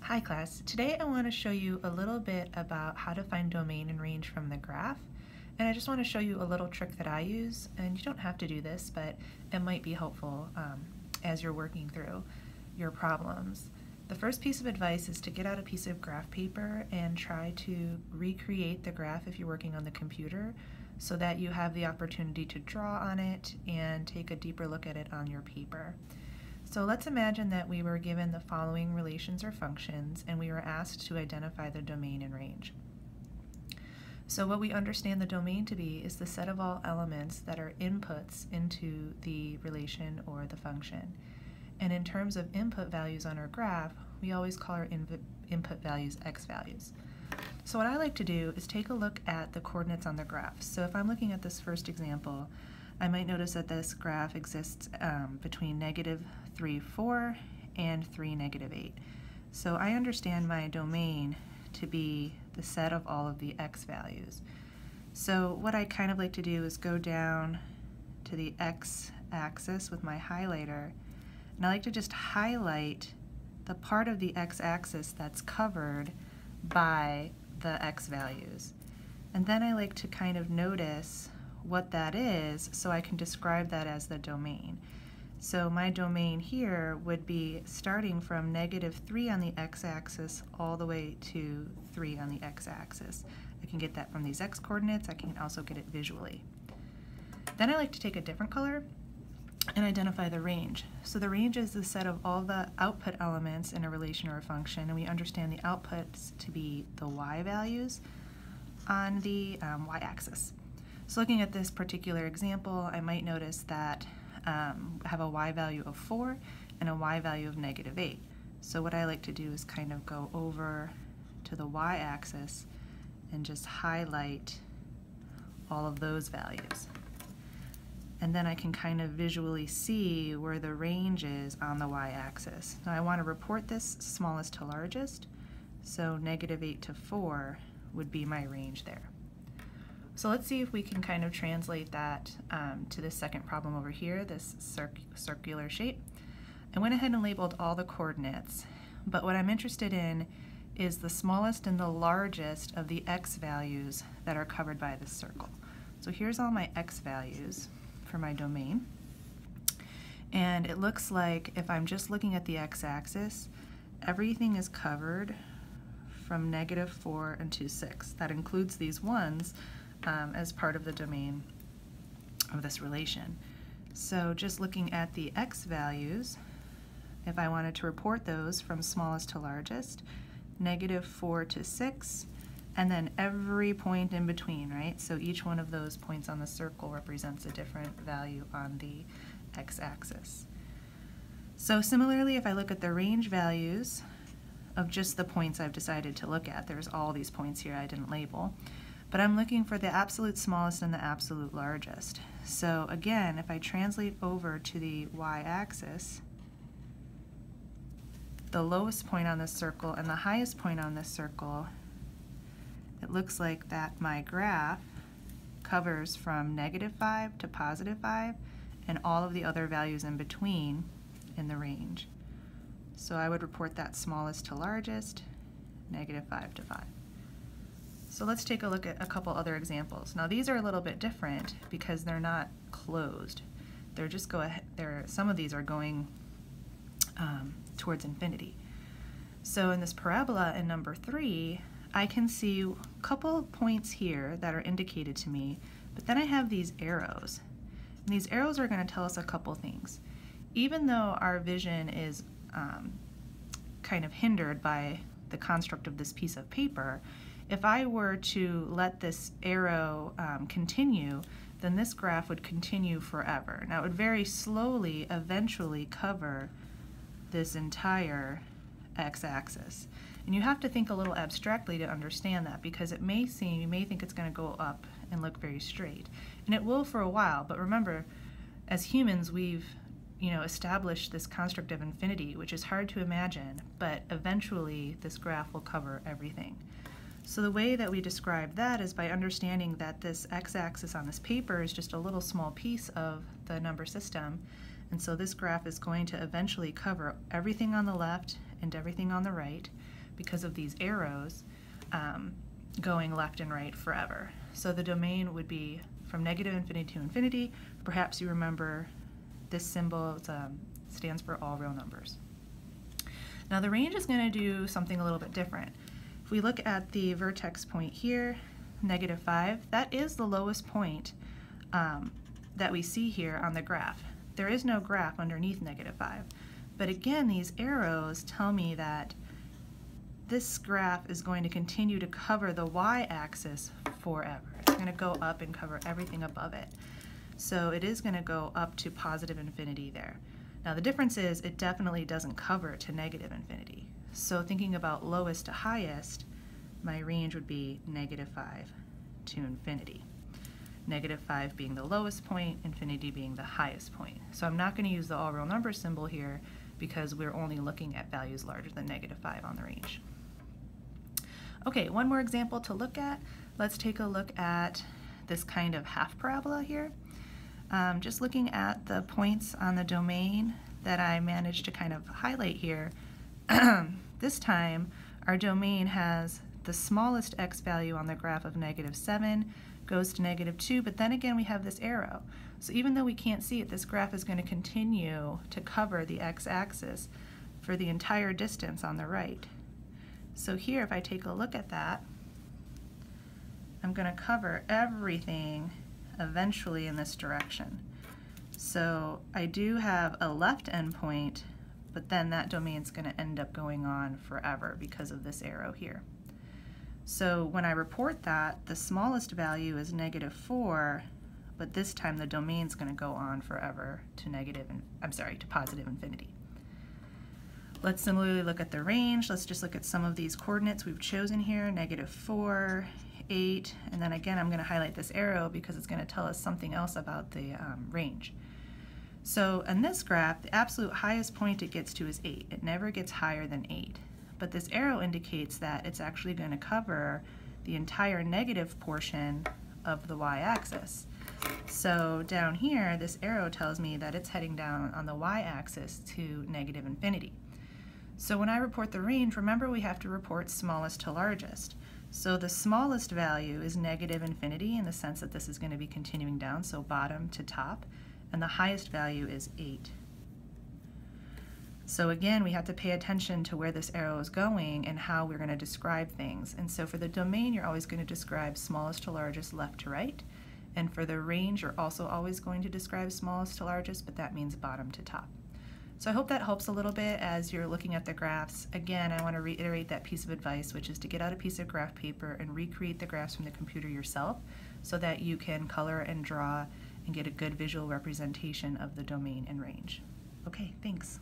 Hi class, today I want to show you a little bit about how to find domain and range from the graph. And I just want to show you a little trick that I use, and you don't have to do this, but it might be helpful as you're working through your problems. The first piece of advice is to get out a piece of graph paper and try to recreate the graph if you're working on the computer so that you have the opportunity to draw on it and take a deeper look at it on your paper. So let's imagine that we were given the following relations or functions and we were asked to identify the domain and range. So what we understand the domain to be is the set of all elements that are inputs into the relation or the function. And in terms of input values on our graph, we always call our input values x values. So what I like to do is take a look at the coordinates on the graph. So if I'm looking at this first example, I might notice that this graph exists between -3, 4 and 3, -8. So I understand my domain to be the set of all of the x values. So what I kind of like to do is go down to the x-axis with my highlighter, and I like to just highlight the part of the x-axis that's covered by the x values. And then I like to kind of notice what that is so I can describe that as the domain. So my domain here would be starting from -3 on the x-axis all the way to 3 on the x-axis. I can get that from these x-coordinates. I can also get it visually. Then I like to take a different color and identify the range. So the range is the set of all the output elements in a relation or a function, and we understand the outputs to be the y values on the y-axis. So looking at this particular example, I might notice that I have a y value of 4 and a y value of -8. So what I like to do is kind of go over to the y-axis and just highlight all of those values. And then I can kind of visually see where the range is on the y-axis. Now I want to report this smallest to largest, so -8 to 4 would be my range there. So let's see if we can kind of translate that to this second problem over here, this circular shape. I went ahead and labeled all the coordinates, but what I'm interested in is the smallest and the largest of the x values that are covered by this circle. So here's all my x values for my domain. And it looks like if I'm just looking at the x-axis, everything is covered from -4 and to 6. That includes these ones as part of the domain of this relation. So just looking at the x values, if I wanted to report those from smallest to largest, -4 to 6, and then every point in between, right? So each one of those points on the circle represents a different value on the x-axis. So similarly, if I look at the range values of just the points I've decided to look at, there's all these points here I didn't label, but I'm looking for the absolute smallest and the absolute largest. So again, if I translate over to the y-axis, the lowest point on this circle and the highest point on this circle, it looks like that my graph covers from -5 to +5 and all of the other values in between in the range. So I would report that smallest to largest, -5 to 5. So let's take a look at a couple other examples. Now these are a little bit different because they're not closed. They're just some of these are going towards infinity. So in this parabola in number 3, I can see a couple points here that are indicated to me, but then I have these arrows. And these arrows are going to tell us a couple things. Even though our vision is kind of hindered by the construct of this piece of paper, if I were to let this arrow continue, then this graph would continue forever. Now it would very slowly eventually cover this entire x-axis. And you have to think a little abstractly to understand that, because you may think it's going to go up and look very straight. And it will for a while, but remember, as humans we've established this construct of infinity, which is hard to imagine, but eventually this graph will cover everything. So the way that we describe that is by understanding that this x-axis on this paper is just a little small piece of the number system, and so this graph is going to eventually cover everything on the left and everything on the right because of these arrows going left and right forever. So the domain would be from negative infinity to infinity. Perhaps you remember this symbol stands for all real numbers. Now the range is going to do something a little bit different. If we look at the vertex point here, -5, that is the lowest point that we see here on the graph. There is no graph underneath -5. But again, these arrows tell me that this graph is going to continue to cover the y-axis forever. It's going to go up and cover everything above it. So it is going to go up to positive infinity there. Now the difference is it definitely doesn't cover to negative infinity. So thinking about lowest to highest, my range would be -5 to infinity. -5 being the lowest point, infinity being the highest point. So I'm not going to use the all real number symbol here because we're only looking at values larger than -5 on the range. Okay, one more example to look at. Let's take a look at this kind of half parabola here. Just looking at the points on the domain that I managed to kind of highlight here. This time our domain has the smallest x value on the graph of -7 goes to -2, but then again we have this arrow. So even though we can't see it, this graph is going to continue to cover the x-axis for the entire distance on the right. So here, if I take a look at that, I'm going to cover everything eventually in this direction. So I do have a left endpoint, but then that domain's going to end up going on forever because of this arrow here. So when I report that, the smallest value is -4, but this time the domain's going to go on forever to positive infinity. Let's similarly look at the range. Let's just look at some of these coordinates we've chosen here, -4, 8, and then again I'm going to highlight this arrow because it's going to tell us something else about the range. So in this graph, the absolute highest point it gets to is 8. It never gets higher than 8. But this arrow indicates that it's actually going to cover the entire negative portion of the y-axis. So down here, this arrow tells me that it's heading down on the y-axis to negative infinity. So when I report the range, remember we have to report smallest to largest. So the smallest value is negative infinity in the sense that this is going to be continuing down, so bottom to top, and the highest value is 8. So again, we have to pay attention to where this arrow is going and how we're going to describe things. And so for the domain, you're always going to describe smallest to largest left to right. And for the range, you're also always going to describe smallest to largest, but that means bottom to top. So I hope that helps a little bit as you're looking at the graphs. Again, I want to reiterate that piece of advice, which is to get out a piece of graph paper and recreate the graphs from the computer yourself so that you can color and draw and get a good visual representation of the domain and range. Okay, thanks.